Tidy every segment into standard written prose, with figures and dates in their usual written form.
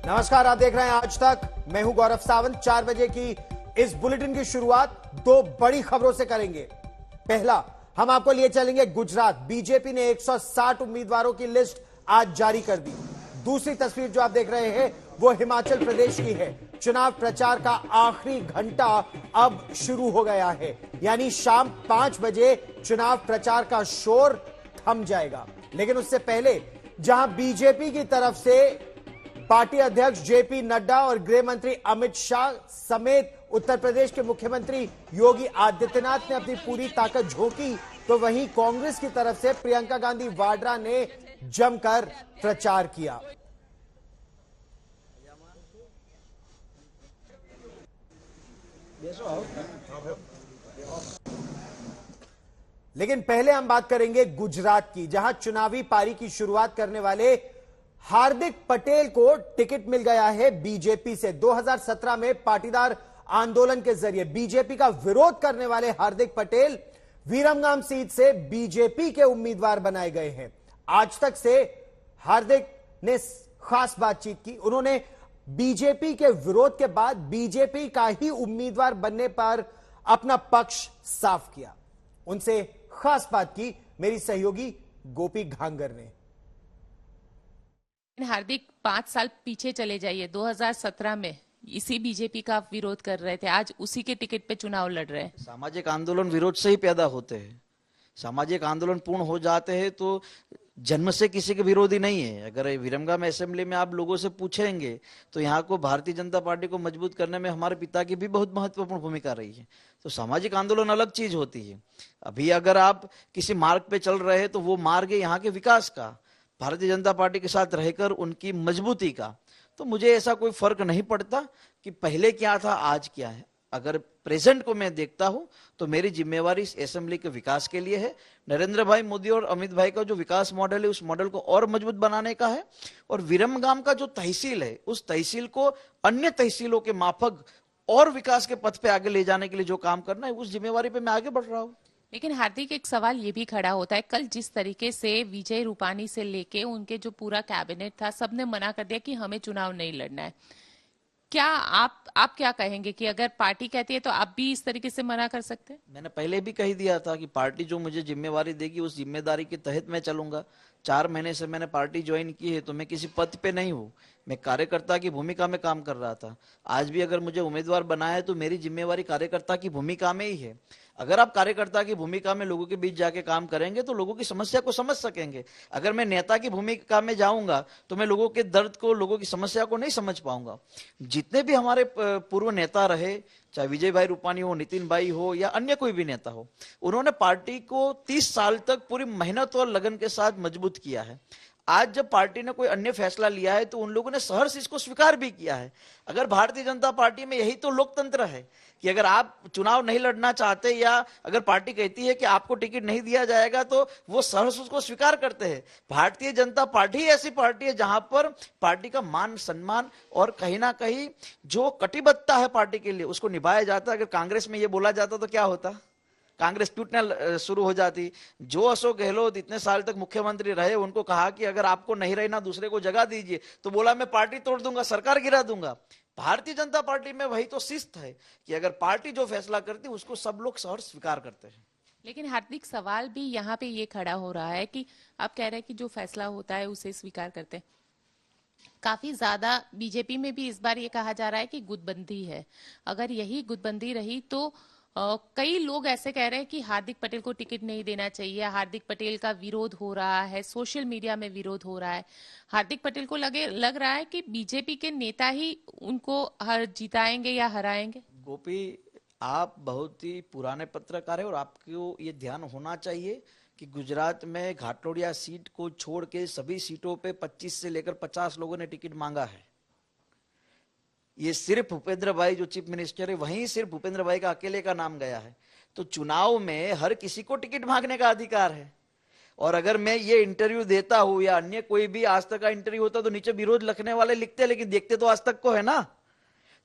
नमस्कार, आप देख रहे हैं आज तक। मैं हूं गौरव सावंत। 4 बजे की इस बुलेटिन की शुरुआत दो बड़ी खबरों से करेंगे। पहला, हम आपको लिए चलेंगे गुजरात। बीजेपी ने 160 उम्मीदवारों की लिस्ट आज जारी कर दी। दूसरी तस्वीर जो आप देख रहे हैं वो हिमाचल प्रदेश की है। चुनाव प्रचार का आखिरी घंटा अब शुरू हो गया है, यानी शाम 5 बजे चुनाव प्रचार का शोर थम जाएगा। लेकिन उससे पहले जहां बीजेपी की तरफ से पार्टी अध्यक्ष जेपी नड्डा और गृह मंत्री अमित शाह समेत उत्तर प्रदेश के मुख्यमंत्री योगी आदित्यनाथ ने अपनी पूरी ताकत झोंकी, तो वहीं कांग्रेस की तरफ से प्रियंका गांधी वाड्रा ने जमकर प्रचार किया। लेकिन पहले हम बात करेंगे गुजरात की, जहां चुनावी पारी की शुरुआत करने वाले हार्दिक पटेल को टिकट मिल गया है बीजेपी से। 2017 में पाटीदार आंदोलन के जरिए बीजेपी का विरोध करने वाले हार्दिक पटेल वीरमगाम सीट से बीजेपी के उम्मीदवार बनाए गए हैं। आज तक से हार्दिक ने खास बातचीत की। उन्होंने बीजेपी के विरोध के बाद बीजेपी का ही उम्मीदवार बनने पर अपना पक्ष साफ किया। उनसे खास बात की मेरी सहयोगी गोपी घांगर ने। हार्दिक 5 साल पीछे चले जाइए। 2017 में इसी बीजेपी का आप विरोध कर रहे थे, आज उसी के टिकट पे चुनाव लड़ रहे हैं। सामाजिक आंदोलन विरोध से ही पैदा होते हैं। सामाजिक आंदोलन पूर्ण हो जाते हैं तो जन्म से किसी के विरोधी नहीं है। अगर विरमगाम असेंबली में आप लोगों से पूछेंगे तो यहाँ को भारतीय जनता पार्टी को मजबूत करने में हमारे पिता की भी बहुत महत्वपूर्ण भूमिका रही है। तो सामाजिक आंदोलन अलग चीज होती है। अभी अगर आप किसी मार्ग पे चल रहे हैं तो वो मार्ग है यहाँ के विकास का, भारतीय जनता पार्टी के साथ रहकर उनकी मजबूती का। तो मुझे ऐसा कोई फर्क नहीं पड़ता कि पहले क्या था आज क्या है। अगर प्रेजेंट को मैं देखता हूं तो मेरी जिम्मेवारी इस असेंबली के विकास के लिए है। नरेंद्र भाई मोदी और अमित भाई का जो विकास मॉडल है उस मॉडल को और मजबूत बनाने का है, और विरमगाम का जो तहसील है उस तहसील को अन्य तहसीलों के माफक और विकास के पथ पे आगे ले जाने के लिए जो काम करना है उस जिम्मेवारी पे मैं आगे बढ़ रहा हूँ। लेकिन हार्दिक, एक सवाल ये भी खड़ा होता है, कल जिस तरीके से विजय रूपानी से लेके उनके जो पूरा कैबिनेट था सबने मना कर दिया कि हमें चुनाव नहीं लड़ना है। क्या आप क्या कहेंगे कि अगर पार्टी कहती है तो आप भी इस तरीके से मना कर सकते हैं? मैंने पहले भी कह दिया था कि पार्टी जो मुझे जिम्मेवारी देगी उस जिम्मेदारी के तहत मैं चलूंगा। 4 महीने से मैंने पार्टी ज्वाइन की है तो मैं किसी पद पे नहीं हूँ, मैं कार्यकर्ता की भूमिका में काम कर रहा था। आज भी अगर मुझे उम्मीदवार बनाया है तो मेरी जिम्मेवारी कार्यकर्ता की भूमिका में ही है। अगर आप कार्यकर्ता की भूमिका में लोगों के बीच जाके काम करेंगे तो लोगों की समस्या को समझ सकेंगे। अगर मैं नेता की भूमिका में जाऊंगा तो मैं लोगों के दर्द को, लोगों की समस्या को नहीं समझ पाऊंगा। जितने भी हमारे पूर्व नेता रहे, चाहे विजय भाई रूपानी हो, नितिन भाई हो या अन्य कोई भी नेता हो, उन्होंने पार्टी को 30 साल तक पूरी मेहनत और लगन के साथ मजबूत किया है। आज जब पार्टी ने कोई अन्य फैसला लिया है तो उन लोगों ने सहर्ष इसको स्वीकार भी किया है। अगर भारतीय जनता पार्टी में यही तो लोकतंत्र है कि अगर आप चुनाव नहीं लड़ना चाहते या अगर पार्टी कहती है कि आपको टिकट नहीं दिया जाएगा तो वो सहर्ष उसको स्वीकार करते हैं। भारतीय जनता पार्टी ऐसी पार्टी है जहां पर पार्टी का मान सम्मान और कहीं ना कहीं जो कटिबद्धता है पार्टी के लिए उसको निभाया जाता है। अगर कांग्रेस में ये बोला जाता तो क्या होता, कांग्रेस टूटना शुरू हो जाती। जो अशोक गहलोत इतने साल तक मुख्यमंत्री रहे, उनको कहा कि अगर आपको नहीं रहना दूसरे को जगह दीजिए, तो बोला मैं पार्टी तोड़ दूंगा, सरकार गिरा दूंगा। भारतीय जनता पार्टी में वही तो शिस्त है कि अगर पार्टी जो फैसला करती है उसको सब लोग सहर्ष स्वीकार करते हैं। लेकिन हार्दिक, सवाल भी यहाँ पे ये खड़ा हो रहा है कि आप कह रहे हैं कि जो फैसला होता है उसे स्वीकार करते हैं। काफी ज्यादा बीजेपी में भी इस बार ये कहा जा रहा है कि गुटबंदी है। अगर यही गुटबंदी रही तो कई लोग ऐसे कह रहे हैं कि हार्दिक पटेल को टिकट नहीं देना चाहिए। हार्दिक पटेल का विरोध हो रहा है, सोशल मीडिया में विरोध हो रहा है। हार्दिक पटेल को लग रहा है कि बीजेपी के नेता ही उनको जिताएंगे या हराएंगे। गोपी, आप बहुत ही पुराने पत्रकार है और आपको ये ध्यान होना चाहिए कि गुजरात में घाटोड़िया सीट को छोड़ के सभी सीटों पे 25 से लेकर 50 लोगों ने टिकट मांगा है। ये सिर्फ भूपेंद्र भाई जो चीफ मिनिस्टर है वहीं सिर्फ भूपेंद्र भाई का अकेले का नाम गया है। तो चुनाव में हर किसी को टिकट मांगने का अधिकार है। और अगर मैं ये इंटरव्यू देता हूं या अन्य कोई भी आज तक का इंटरव्यू होता तो नीचे विरोध लिखने वाले लिखते, लेकिन देखते तो आज तक को है ना।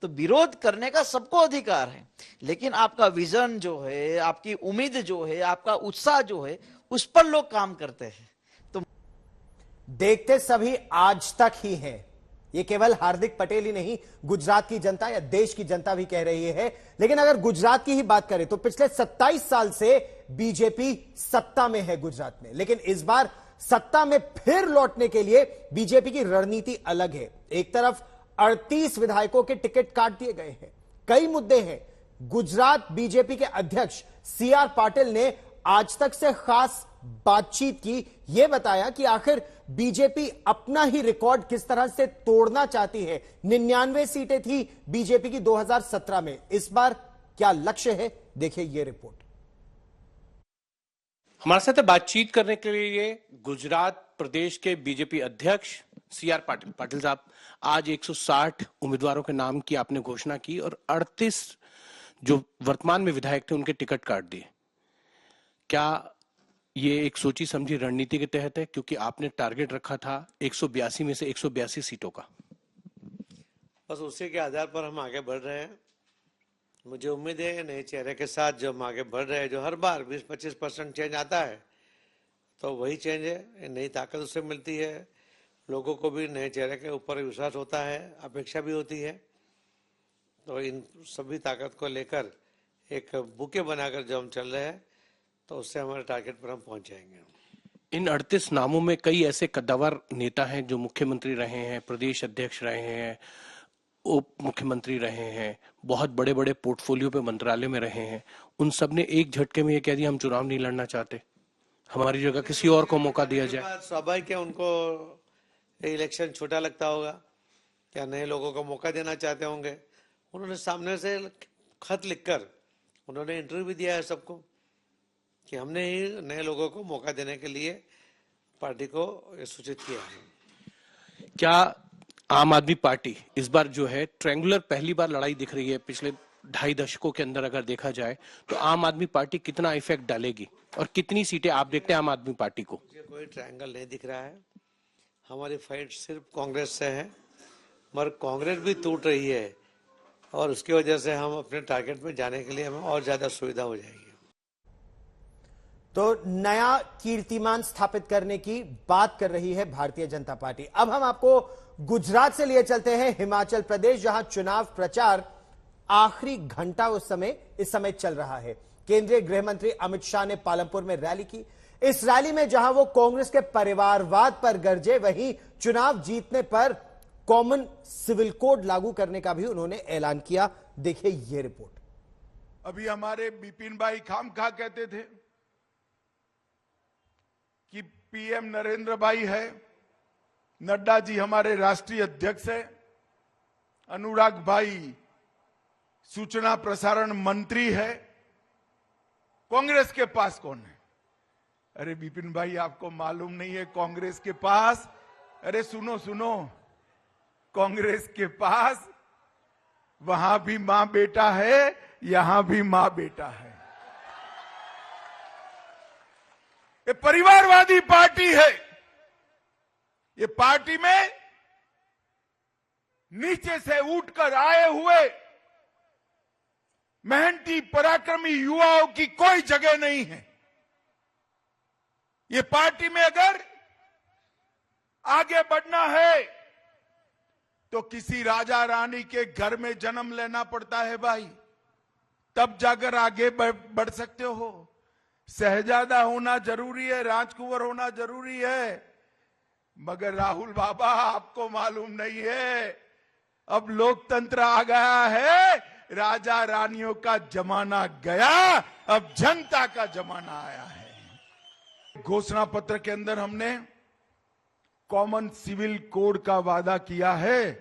तो विरोध करने का सबको अधिकार है, लेकिन आपका विजन जो है, आपकी उम्मीद जो है, आपका उत्साह जो है, उस पर लोग काम करते हैं। तो देखते सभी आज तक ही हैं। ये केवल हार्दिक पटेल ही नहीं, गुजरात की जनता या देश की जनता भी कह रही है। लेकिन अगर गुजरात की ही बात करें तो पिछले 27 साल से बीजेपी सत्ता में है गुजरात में, लेकिन इस बार सत्ता में फिर लौटने के लिए बीजेपी की रणनीति अलग है। एक तरफ 38 विधायकों के टिकट काट दिए गए हैं, कई मुद्दे हैं। गुजरात बीजेपी के अध्यक्ष सीआर पाटिल ने आज तक से खास बातचीत की, यह बताया कि आखिर बीजेपी अपना ही रिकॉर्ड किस तरह से तोड़ना चाहती है। 99 सीटें थी बीजेपी की 2017 में, इस बार क्या लक्ष्य है, देखिए यह रिपोर्ट। हमारे साथ बातचीत करने के लिए गुजरात प्रदेश के बीजेपी अध्यक्ष सीआर पाटिल। पाटिल साहब, आज 160 उम्मीदवारों के नाम की आपने घोषणा की और 38 जो वर्तमान में विधायक थे उनके टिकट काट दिए। क्या ये एक सोची समझी रणनीति के तहत है? क्योंकि आपने टारगेट रखा था 182 में से 182 सीटों का। बस उसी के आधार पर हम आगे बढ़ रहे हैं। मुझे उम्मीद है नए चेहरे के साथ जो हम आगे बढ़ रहे हैं, जो हर बार 20-25% चेंज आता है तो वही चेंज है, नई ताकत उससे मिलती है। लोगों को भी नए चेहरे के ऊपर विश्वास होता है, अपेक्षा भी होती है। तो इन सभी ताकत को लेकर एक बुके बनाकर जो हम चल रहे हैं तो उससे हमारे टारगेट पर हम पहुंच जाएंगे। इन 38 नामों में कई ऐसे कद्दावर नेता हैं जो मुख्यमंत्री रहे हैं, प्रदेश अध्यक्ष रहे हैं, उप मुख्यमंत्री रहे हैं, बहुत बड़े बड़े पोर्टफोलियो पे मंत्रालय में रहे हैं। उन सब ने एक झटके में ये कह दिया हम चुनाव नहीं लड़ना चाहते, हमारी जगह किसी और को मौका दिया जाए। स्वाभाविक है, उनको इलेक्शन छोटा लगता होगा, क्या नए लोगों को मौका देना चाहते होंगे। उन्होंने सामने से खत लिखकर उन्होंने इंटरव्यू भी दिया है सबको कि हमने ही नए लोगों को मौका देने के लिए पार्टी को सूचित किया है। क्या आम आदमी पार्टी इस बार जो है ट्रायंगुलर पहली बार लड़ाई दिख रही है पिछले 2.5 दशकों के अंदर, अगर देखा जाए तो आम आदमी पार्टी कितना इफेक्ट डालेगी और कितनी सीटें आप देखते हैं आम आदमी पार्टी को? मुझे कोई ट्रायंगल नहीं दिख रहा है। हमारी फाइट सिर्फ कांग्रेस से है, मगर कांग्रेस भी टूट रही है और उसकी वजह से हम अपने टारगेट में जाने के लिए हमें और ज्यादा सुविधा हो जाएगी। तो नया कीर्तिमान स्थापित करने की बात कर रही है भारतीय जनता पार्टी। अब हम आपको गुजरात से लिए चलते हैं हिमाचल प्रदेश, जहां चुनाव प्रचार आखिरी घंटा इस समय चल रहा है। केंद्रीय गृह मंत्री अमित शाह ने पालमपुर में रैली की। इस रैली में जहां वो कांग्रेस के परिवारवाद पर गरजे, वहीं चुनाव जीतने पर कॉमन सिविल कोड लागू करने का भी उन्होंने ऐलान किया। देखिए ये रिपोर्ट। अभी हमारे बिपिन भाई खामखा कहते थे कि पीएम नरेंद्र भाई है, नड्डा जी हमारे राष्ट्रीय अध्यक्ष है, अनुराग भाई सूचना प्रसारण मंत्री है, कांग्रेस के पास कौन है? अरे बिपिन भाई, आपको मालूम नहीं है कांग्रेस के पास? अरे सुनो सुनो, कांग्रेस के पास वहां भी मां बेटा है, यहां भी मां बेटा है। ये परिवारवादी पार्टी है। ये पार्टी में नीचे से उठकर आए हुए मेहनती पराक्रमी युवाओं की कोई जगह नहीं है। ये पार्टी में अगर आगे बढ़ना है तो किसी राजा रानी के घर में जन्म लेना पड़ता है भाई, तब जाकर आगे बढ़ सकते हो। शहजादा होना जरूरी है, राजकुंवर होना जरूरी है, मगर राहुल बाबा आपको मालूम नहीं है, अब लोकतंत्र आ गया है, राजा रानियों का जमाना गया, अब जनता का जमाना आया है। घोषणा पत्र के अंदर हमने कॉमन सिविल कोड का वादा किया है।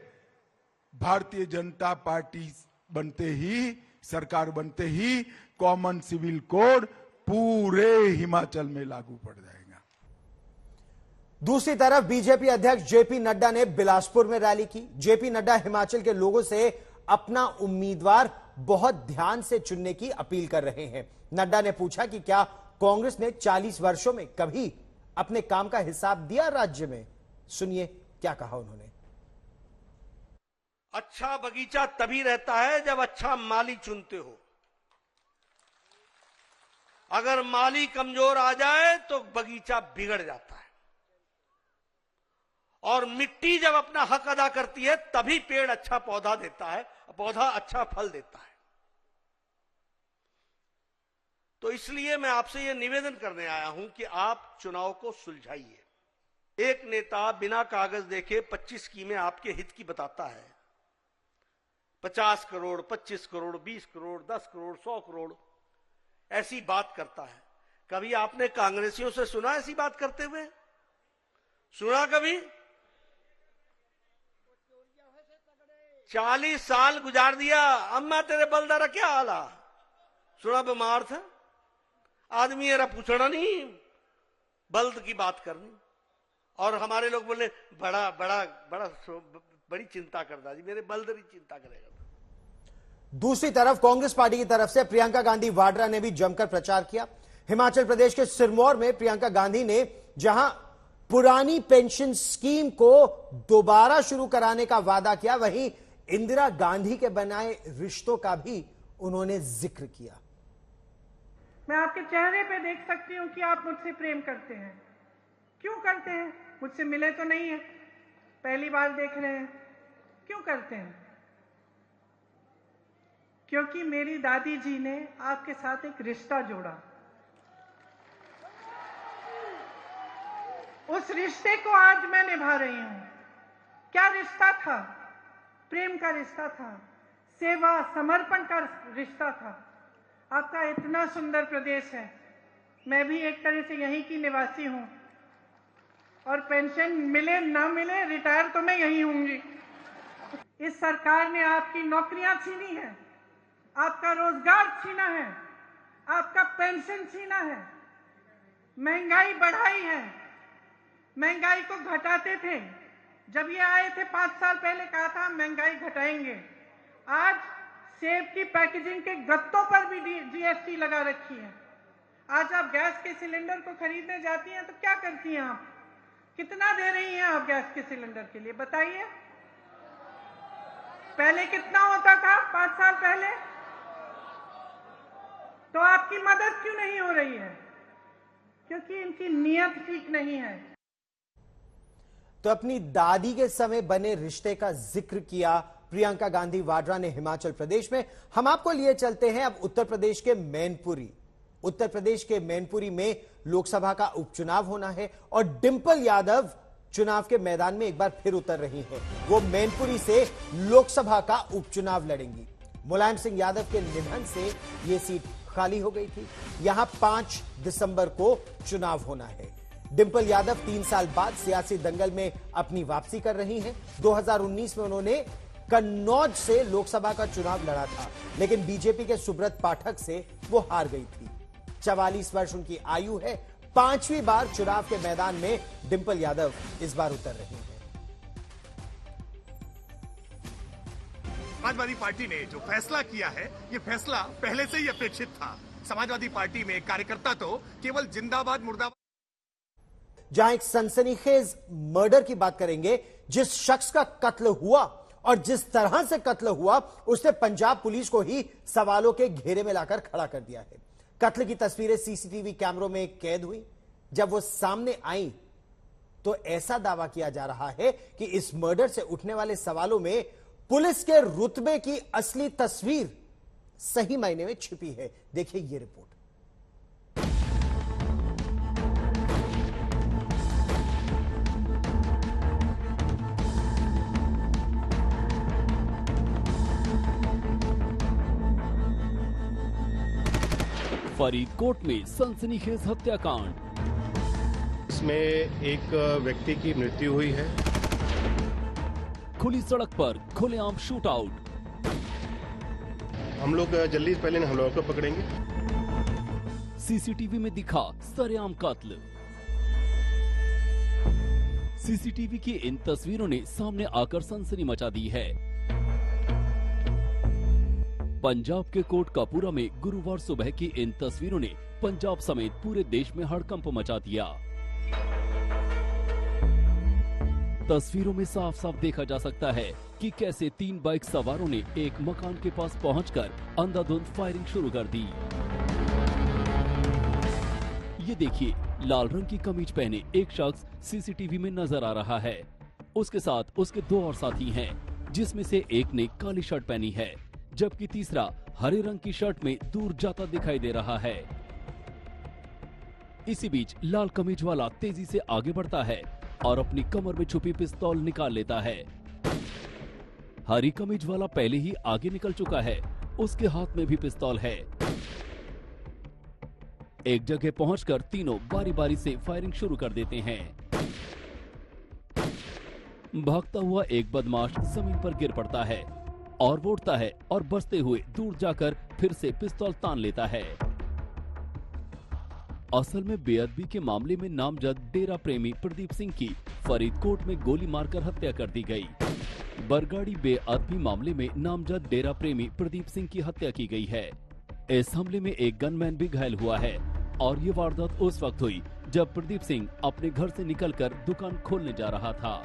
भारतीय जनता पार्टी बनते ही, सरकार बनते ही कॉमन सिविल कोड पूरे हिमाचल में लागू पड़ जाएगा। दूसरी तरफ बीजेपी अध्यक्ष जेपी नड्डा ने बिलासपुर में रैली की। जेपी नड्डा हिमाचल के लोगों से अपना उम्मीदवार बहुत ध्यान से चुनने की अपील कर रहे हैं। नड्डा ने पूछा कि क्या कांग्रेस ने 40 वर्षों में कभी अपने काम का हिसाब दिया राज्य में? सुनिए क्या कहा उन्होंने। अच्छा बगीचा तभी रहता है जब अच्छा माली चुनते हो। अगर माली कमजोर आ जाए तो बगीचा बिगड़ जाता है। और मिट्टी जब अपना हक अदा करती है तभी पेड़ अच्छा पौधा देता है, पौधा अच्छा फल देता है। तो इसलिए मैं आपसे यह निवेदन करने आया हूं कि आप चुनाव को सुलझाइए। एक नेता बिना कागज देखे 25 स्कीमें आपके हित की बताता है, 50 करोड़, 25 करोड़, 20 करोड़, 10 करोड़, 100 करोड़ ऐसी बात करता है। कभी आपने कांग्रेसियों से सुना ऐसी बात करते हुए? सुना कभी? 40 साल गुजार दिया, अम्मा तेरे बलदारा क्या हाला? सुना बीमार था आदमी, एरा पूछना नहीं, बल्द की बात करनी। और हमारे लोग बोले बड़ा बड़ा बड़ा बड़ी चिंता करता जी, मेरे बल्दरी चिंता करेगा। दूसरी तरफ कांग्रेस पार्टी की तरफ से प्रियंका गांधी वाड्रा ने भी जमकर प्रचार किया। हिमाचल प्रदेश के सिरमौर में प्रियंका गांधी ने जहां पुरानी पेंशन स्कीम को दोबारा शुरू कराने का वादा किया, वहीं इंदिरा गांधी के बनाए रिश्तों का भी उन्होंने जिक्र किया। मैं आपके चेहरे पे देख सकती हूं कि आप मुझसे प्रेम करते हैं। क्यों करते हैं? मुझसे मिले तो नहीं है, पहली बार देख रहे हैं। क्यों करते हैं? क्योंकि मेरी दादी जी ने आपके साथ एक रिश्ता जोड़ा। उस रिश्ते को आज मैं निभा रही हूं। क्या रिश्ता था? प्रेम का रिश्ता था, सेवा समर्पण का रिश्ता था। आपका इतना सुंदर प्रदेश है, मैं भी एक तरह से यहीं की निवासी हूं, और पेंशन मिले ना मिले रिटायर तो मैं यहीं होंगी। इस सरकार ने आपकी नौकरियां छीनी है, आपका रोजगार छीना है, आपका पेंशन छीना है, महंगाई बढ़ाई है। महंगाई को घटाते थे, जब ये आए थे 5 साल पहले कहा था महंगाई घटाएंगे। आज सेब की पैकेजिंग के गत्तों पर भी जीएसटी लगा रखी है। आज आप गैस के सिलेंडर को खरीदने जाती हैं तो क्या करती हैं आप? कितना दे रही हैं आप गैस के सिलेंडर के लिए, बताइए? पहले कितना होता था 5 साल पहले? तो आपकी मदद क्यों नहीं हो रही है? क्योंकि इनकी नीयत ठीक नहीं है। तो अपनी दादी के समय बने रिश्ते का जिक्र किया प्रियंका गांधी वाड्रा ने हिमाचल प्रदेश में। हम आपको लिए चलते हैं अब उत्तर प्रदेश के मैनपुरी। उत्तर प्रदेश के मैनपुरी में लोकसभा का उपचुनाव होना है और डिंपल यादव चुनाव के मैदान में एक बार फिर उतर रही हैं। वो मैनपुरी से लोकसभा का उपचुनाव लड़ेंगी। मुलायम सिंह यादव के निधन से यह सीट खाली हो गई थी। यहां 5 दिसंबर को चुनाव होना है। डिंपल यादव 3 साल बाद सियासी दंगल में अपनी वापसी कर रही हैं। 2019 में उन्होंने कन्नौज से लोकसभा का चुनाव लड़ा था, लेकिन बीजेपी के सुब्रत पाठक से वो हार गई थी। 44 वर्ष उनकी आयु है। 5वीं बार चुनाव के मैदान में डिंपल यादव इस बार उतर रही हैं। समाजवादी पार्टी ने जो फैसला किया है, ये फैसला पहले से ही अपेक्षित था। समाजवादी पार्टी में कार्यकर्ता तो केवल जिंदाबाद मुर्दाबाद। जहां एक सनसनीखेज मर्डर की बात करेंगे, जिस शख्स का कत्ल हुआ और जिस तरह से कत्ल हुआ उसने पंजाब पुलिस को ही सवालों के घेरे में लाकर खड़ा कर दिया है। कत्ल की तस्वीरें सीसीटीवी कैमरों में कैद हुई। जब वो सामने आई तो ऐसा दावा किया जा रहा है कि इस मर्डर से उठने वाले सवालों में पुलिस के रुतबे की असली तस्वीर सही मायने में छिपी है। देखिए ये रिपोर्ट। फरीदकोट में सनसनीखेज हत्याकांड। इसमें एक व्यक्ति की मृत्यु हुई है। खुली सड़क पर खुलेआम शूट आउट। हम लोग जल्दी से पहले हम लोगों को पकड़ेंगे। सीसीटीवी में दिखा सरेआम कत्ल। सीसीटीवी की इन तस्वीरों ने सामने आकर सनसनी मचा दी है। पंजाब के कोटकपूरा में गुरुवार सुबह की इन तस्वीरों ने पंजाब समेत पूरे देश में हड़कंप मचा दिया। तस्वीरों में साफ साफ देखा जा सकता है कि कैसे 3 बाइक सवारों ने एक मकान के पास पहुंचकर अंधाधुंध फायरिंग शुरू कर दी। ये देखिए, लाल रंग की कमीज पहने एक शख्स सीसीटीवी में नजर आ रहा है। उसके साथ उसके 2 और साथी हैं, जिसमें से एक ने काली शर्ट पहनी है, जबकि तीसरा हरे रंग की शर्ट में दूर जाता दिखाई दे रहा है। इसी बीच लाल कमीज वाला तेजी से आगे बढ़ता है और अपनी कमर में छुपी पिस्तौल निकाल लेता है। हरी कमीज वाला पहले ही आगे निकल चुका है, उसके हाथ में भी पिस्तौल है। एक जगह पहुंचकर तीनों बारी बारी से फायरिंग शुरू कर देते हैं। भागता हुआ एक बदमाश जमीन पर गिर पड़ता है और वो उठता है और बचते हुए दूर जाकर फिर से पिस्तौल तान लेता है। असल में बेअदबी के मामले में नामजद डेरा प्रेमी प्रदीप सिंह की फरीदकोट में गोली मारकर हत्या कर दी गई। बरगाड़ी बेअदबी मामले में नामजद डेरा प्रेमी प्रदीप सिंह की हत्या की गई है। इस हमले में एक गनमैन भी घायल हुआ है और ये वारदात उस वक्त हुई जब प्रदीप सिंह अपने घर से निकलकर दुकान खोलने जा रहा था।